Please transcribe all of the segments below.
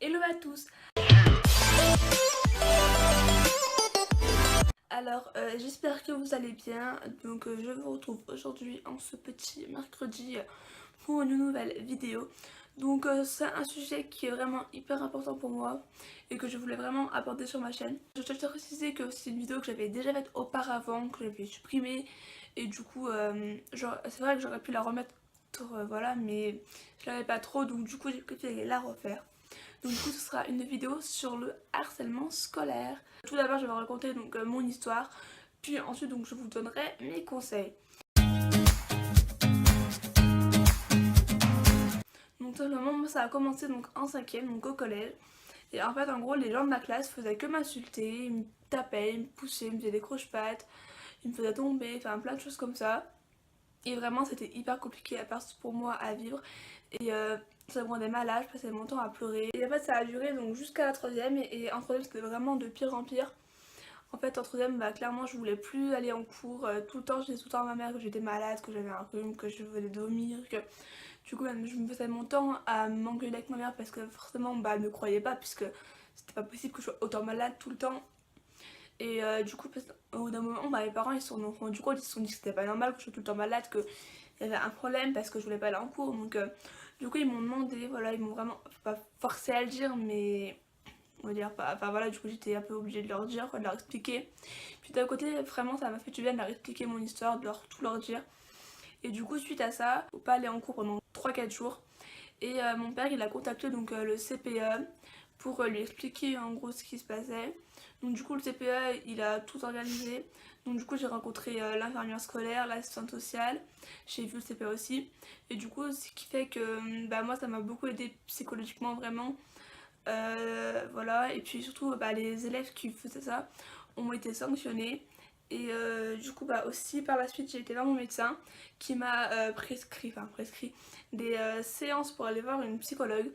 Hello à tous. Alors j'espère que vous allez bien. Donc je vous retrouve aujourd'hui en ce petit mercredi pour une nouvelle vidéo. Donc c'est un sujet qui est vraiment hyper important pour moi et que je voulais vraiment aborder sur ma chaîne. Je tiens à préciser que c'est une vidéo que j'avais déjà faite auparavant, que j'avais supprimée, et du coup c'est vrai que j'aurais pu la remettre, voilà, mais je l'avais pas trop, donc du coup j'ai préféré la refaire. Donc du coup ce sera une vidéo sur le harcèlement scolaire. Tout d'abord je vais raconter donc mon histoire, puis ensuite donc je vous donnerai mes conseils. Donc simplement moi ça a commencé donc en 5ème, donc au collège. Et en fait en gros les gens de ma classe faisaient que m'insulter, ils me tapaient, ils me poussaient, ils me faisaient des croche-pattes, ils me faisaient tomber, enfin plein de choses comme ça. Et vraiment c'était hyper compliqué à part pour moi à vivre. Et ça me rendait malade, je passais mon temps à pleurer. Et en fait ça a duré donc jusqu'à la 3ème, et en 3ème c'était vraiment de pire en pire. En fait en 3ème bah, clairement je voulais plus aller en cours, tout le temps je disais tout le temps à ma mère que j'étais malade, que j'avais un rhume, que je venais de vomir, que du coup je me faisais mon temps à m'engueuler avec ma mère parce que forcément bah, elle me croyait pas, puisque c'était pas possible que je sois autant malade tout le temps. Et du coup au bout d'un moment bah, mes parents ils se sont rendus compte, ils se sont dit que c'était pas normal que je sois tout le temps malade, qu'il y avait un problème parce que je voulais pas aller en cours. Donc du coup ils m'ont demandé, voilà, ils m'ont vraiment pas forcé à le dire, mais on va dire pas, enfin voilà, du coup j'étais un peu obligée de leur dire, quoi, de leur expliquer. Puis d'un côté vraiment ça m'a fait du bien de leur expliquer mon histoire, de tout leur dire. Et du coup suite à ça, faut pas aller en cours pendant 3-4 jours. Et mon père il a contacté donc le CPE pour lui expliquer en gros ce qui se passait. Donc du coup le CPE il a tout organisé. Donc du coup j'ai rencontré l'infirmière scolaire, l'assistante sociale, j'ai vu le CPE aussi. Et du coup ce qui fait que bah, moi ça m'a beaucoup aidé psychologiquement vraiment. Voilà, et puis surtout bah, les élèves qui faisaient ça ont été sanctionnés. Et du coup bah aussi par la suite j'ai été voir mon médecin qui m'a prescrit des séances pour aller voir une psychologue.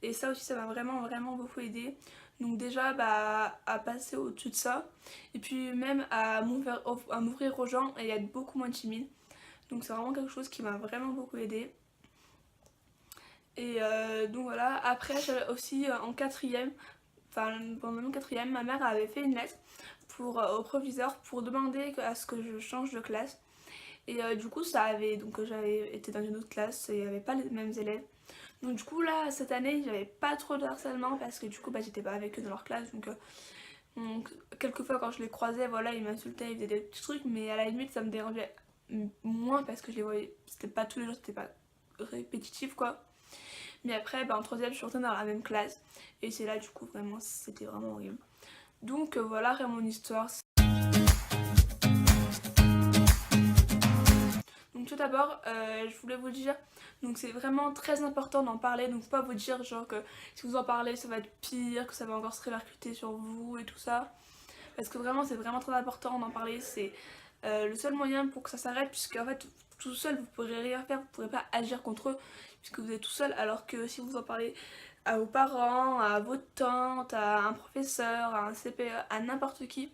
Et ça aussi ça m'a vraiment beaucoup aidé. Donc déjà bah, à passer au-dessus de ça, et puis même à m'ouvrir aux gens et à être beaucoup moins timide. Donc c'est vraiment quelque chose qui m'a vraiment beaucoup aidé. Et donc voilà, après j'avais aussi en 4ème, enfin pendant mon 4ème, ma mère avait fait une lettre au proviseur pour demander à ce que je change de classe. Et du coup ça avait, donc j'avais été dans une autre classe et il n'y avait pas les mêmes élèves. Donc du coup là cette année j'avais pas trop de harcèlement parce que du coup bah, j'étais pas avec eux dans leur classe. Donc quelquefois quand je les croisais, voilà, ils m'insultaient, ils faisaient des petits trucs, mais à la limite ça me dérangeait moins parce que je les voyais, c'était pas tous les jours, c'était pas répétitif quoi. Mais après, bah, en 3ème, je suis retournée dans la même classe. Et c'est là, du coup, vraiment, c'était vraiment horrible. Donc voilà, mon histoire. Donc tout d'abord, je voulais vous dire, donc c'est vraiment très important d'en parler. Donc faut pas vous dire genre que si vous en parlez, ça va être pire, que ça va encore se répercuter sur vous et tout ça. Parce que vraiment, c'est vraiment très important d'en parler. C'est le seul moyen pour que ça s'arrête, puisque en fait, tout seul, vous pourrez rien faire, vous pourrez pas agir contre eux, puisque vous êtes tout seul. Alors que si vous en parlez à vos parents, à votre tante, à un professeur, à un CPE, à n'importe qui,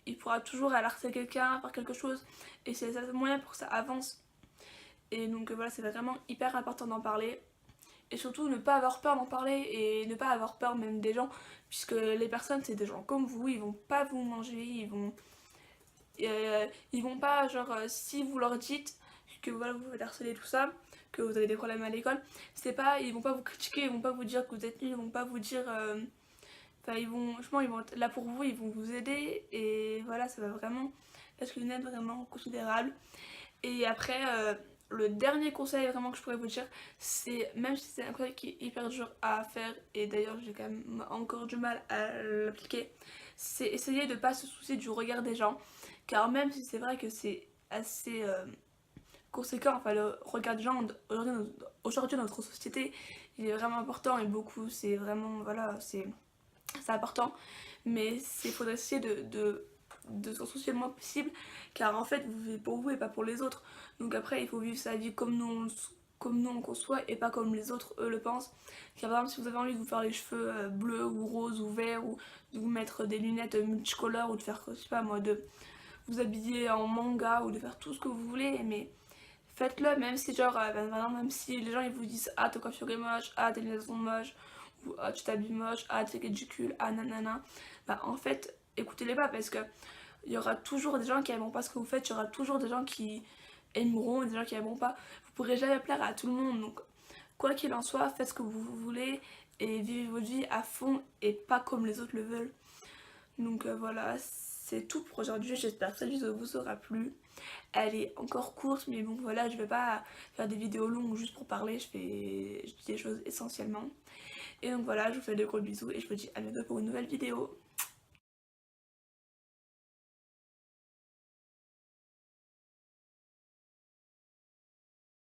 il pourra toujours alerter quelqu'un, faire quelque chose, et c'est le seul moyen pour que ça avance. Et donc voilà, c'est vraiment hyper important d'en parler. Et surtout ne pas avoir peur d'en parler, et ne pas avoir peur même des gens, puisque les personnes c'est des gens comme vous, ils vont pas vous manger, ils vont pas genre si vous leur dites que voilà, vous faites harceler tout ça, que vous avez des problèmes à l'école, c'est pas, ils vont pas vous critiquer, ils vont pas vous dire que vous êtes nul, ils vont pas vous dire enfin ils vont, je pense, ils vont être là pour vous, ils vont vous aider. Et voilà, ça va vraiment être une aide vraiment considérable. Et après le dernier conseil vraiment que je pourrais vous dire, c'est, même si c'est un conseil qui est hyper dur à faire, et d'ailleurs j'ai quand même encore du mal à l'appliquer, c'est essayer de pas se soucier du regard des gens. Car même si c'est vrai que c'est assez conséquent, enfin le regard des gens aujourd'hui dans notre société, il est vraiment important, et beaucoup, c'est vraiment, voilà, c'est important. Mais il faudrait essayer de s'en soucier le moins possible, car en fait vous vivez pour vous et pas pour les autres. Donc après il faut vivre sa vie comme nous on conçoit, et pas comme les autres eux le pensent. Car par exemple si vous avez envie de vous faire les cheveux bleus ou roses ou verts, ou de vous mettre des lunettes multicolores, ou de faire, je sais pas moi, de vous habiller en manga, ou de faire tout ce que vous voulez, mais faites-le. Même si genre, même si les gens ils vous disent ah ta coiffure est moche, ah tes lunettes sont moches, ou ah tu t'habilles moche, ah t'es ridicule, ah nanana, bah en fait écoutez-les pas parce que il y aura toujours des gens qui aimeront pas ce que vous faites, il y aura toujours des gens qui aimeront et des gens qui aimeront pas. Vous pourrez jamais plaire à tout le monde, donc quoi qu'il en soit, faites ce que vous voulez et vivez votre vie à fond et pas comme les autres le veulent. Donc voilà, c'est tout pour aujourd'hui, j'espère que cette vidéo vous aura plu. Elle est encore courte mais bon voilà, je vais pas faire des vidéos longues juste pour parler, je dis des choses essentiellement. Et donc voilà, je vous fais de gros bisous et je vous dis à bientôt pour une nouvelle vidéo.